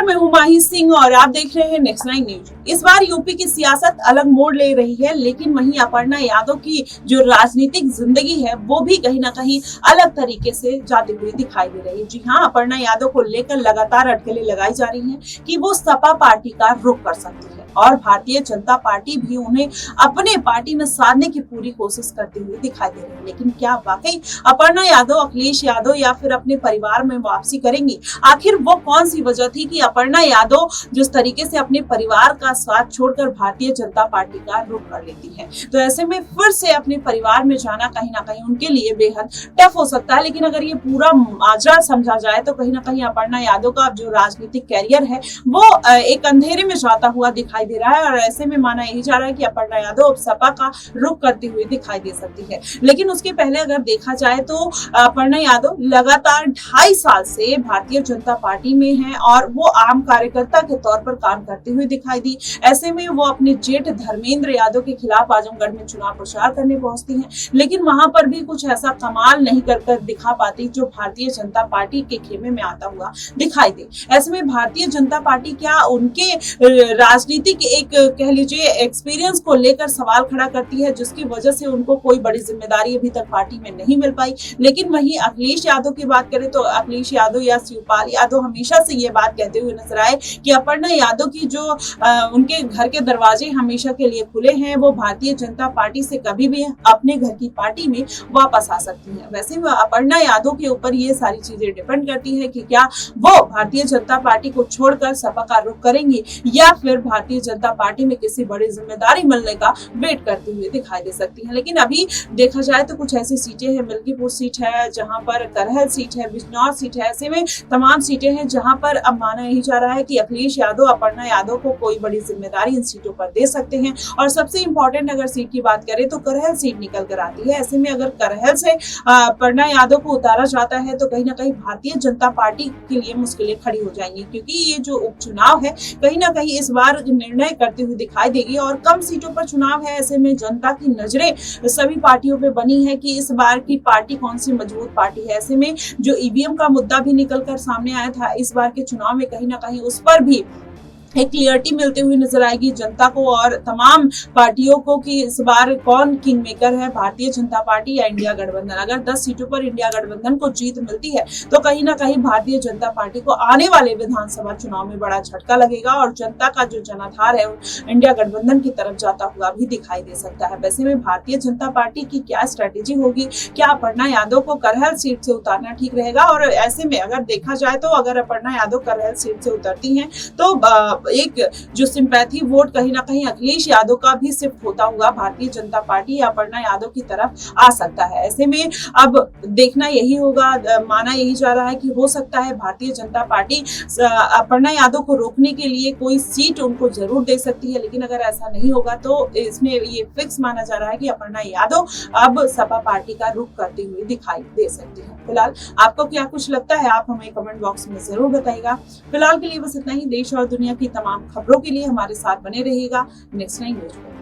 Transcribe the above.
मैं हूं माही सिंह और आप देख रहे हैं नेक्स्ट 9 न्यूज। इस बार यूपी की सियासत अलग मोड़ ले रही है, लेकिन वहीं अपर्णा यादव की जो राजनीतिक जिंदगी है वो भी कहीं ना कहीं अलग तरीके से जाती हुई दिखाई दे रही है। जी हाँ, अपर्णा यादव को लेकर लगातार अटकलें लगाई जा रही हैं कि वो सपा पार्टी का रुख कर सकती है और भारतीय जनता पार्टी भी उन्हें अपने पार्टी में साधने की पूरी कोशिश करती हुई दिखाई दे रही है। लेकिन क्या वाकई अपर्णा यादव अखिलेश यादव या फिर अपने परिवार में वापसी करेंगी? आखिर वो कौन सी वजह थी कि अपर्णा यादव जिस तरीके से अपने परिवार का साथ छोड़कर भारतीय जनता पार्टी का रुख कर लेती है? तो ऐसे में फिर से अपने परिवार में जाना कहीं ना कहीं उनके लिए बेहद टफ हो सकता है। लेकिन अगर ये पूरा माजरा समझा जाए तो कहीं ना कहीं अपर्णा यादव का जो राजनीतिक कैरियर है वो एक अंधेरे में जाता हुआ दिखाई दे रहा है और ऐसे में माना यही जा रहा है कि अपर्णा यादव अब सपा का रुख करती हुई दिखाई दे सकती है। लेकिन उसके पहले अगर देखा जाए तो अपर्णा यादव लगातार 2.5 साल से भारतीय जनता पार्टी में है और वो आम कार्यकर्ता के तौर पर काम करती हुई दिखाई दी। ऐसे में वो अपने जेठ धर्मेंद्र यादव के खिलाफ आजमगढ़ में चुनाव प्रचार करने पहुंचती हैं, लेकिन वहां पर भी कुछ ऐसा कमाल नहीं कर दिखा पाती जो भारतीय जनता पार्टी के खेमे में आता हुआ दिखाई दे। ऐसे में भारतीय जनता पार्टी क्या उनके राजनीतिक एक कह लीजिए एक्सपीरियंस को लेकर सवाल खड़ा करती है, जिसकी वजह से उनको कोई बड़ी जिम्मेदारी अभी तक पार्टी में नहीं मिल पाई। लेकिन वहीं अखिलेश यादव की बात करें तो अखिलेश यादव या शिवपाल यादव हमेशा से ये बात कहते हुए नजर आए कि अपर्णा यादव की जो उनके घर के दरवाजे हमेशा के लिए खुले हैं, वो भारतीय जनता पार्टी से कभी भी अपने घर की पार्टी में वापस आ सकती हैं। वैसे अपर्णा यादव के ऊपर ये सारी चीजें डिपेंड करती है कि क्या वो भारतीय जनता पार्टी को छोड़कर सपा का रुख करेंगी या फिर भारतीय जनता पार्टी में किसी बड़ी जिम्मेदारी मिलने का वेट करती हुई दिखाई दे सकती है। लेकिन अभी देखा जाए तो कुछ ऐसी सीटें हैं, मिल्कीपुर सीट है, जहां पर करहल सीट है, बिजनौर सीट है, ऐसे में तमाम सीटें हैं जहां पर अब माना यही जा रहा है कि अखिलेश यादव अपर्णा यादव को कोई बड़ी जिम्मेदारी इन सीटों पर दे सकते हैं। और सबसे इंपॉर्टेंट अगर सीट की बात करें तो करहल सीट निकल कर आती है। ऐसे में अगर करहल से अपर्णा यादव को उतारा जाता है तो कहीं ना कहीं भारतीय जनता पार्टी के लिए मुश्किलें खड़ी हो जाएंगी, क्योंकि ये जो उपचुनाव है कहीं ना कहीं इस बार निर्णय करती हुई दिखाई देगी और कम सीटों पर चुनाव है। ऐसे में जनता की नजरें सभी पार्टियों पे बनी है कि इस बार की पार्टी कौन सी मजबूत पार्टी है। ऐसे में जो ईवीएम का मुद्दा भी निकलकर सामने आया था इस बार के चुनाव में, कहीं ना कहीं उस पर भी एक क्लियरिटी मिलती हुई नजर आएगी जनता को और तमाम पार्टियों को कि इस बार कौन किंग मेकर है, भारतीय जनता पार्टी या इंडिया गठबंधन। अगर 10 सीटों पर इंडिया गठबंधन को जीत मिलती है तो कहीं ना कहीं भारतीय जनता पार्टी को आने वाले विधानसभा चुनाव में बड़ा झटका लगेगा और जनता का जो जनाधार है इंडिया गठबंधन की तरफ जाता हुआ भी दिखाई दे सकता है। वैसे में भारतीय जनता पार्टी की क्या स्ट्रेटेजी होगी? क्या अपर्णा यादव को करहल सीट से उतारना ठीक रहेगा? और ऐसे में अगर देखा जाए तो अगर अपर्णा यादव करहल सीट से उतरती हैं तो एक जो सिंपैथी वोट कहीं ना कहीं अखिलेश यादव का भी शिफ्ट होता हुआ भारतीय जनता पार्टी या अपर्णा यादव की तरफ आ सकता है। ऐसे में अब देखना यही होगा, माना यही जा रहा है कि हो सकता है भारतीय जनता पार्टी अपर्णा यादव को रोकने के लिए कोई सीट उनको जरूर दे सकती है। लेकिन अगर ऐसा नहीं होगा तो इसमें ये फिक्स माना जा रहा है कि अपर्णा यादव अब सपा पार्टी का रुख करती हुई दिखाई दे सकती है। फिलहाल आपको क्या कुछ लगता है, आप हमें कमेंट बॉक्स में जरूर बताइएगा। फिलहाल के लिए बस इतना ही। देश और दुनिया की तमाम खबरों के लिए हमारे साथ बने रहिएगा नेक्स्ट 9 न्यूज।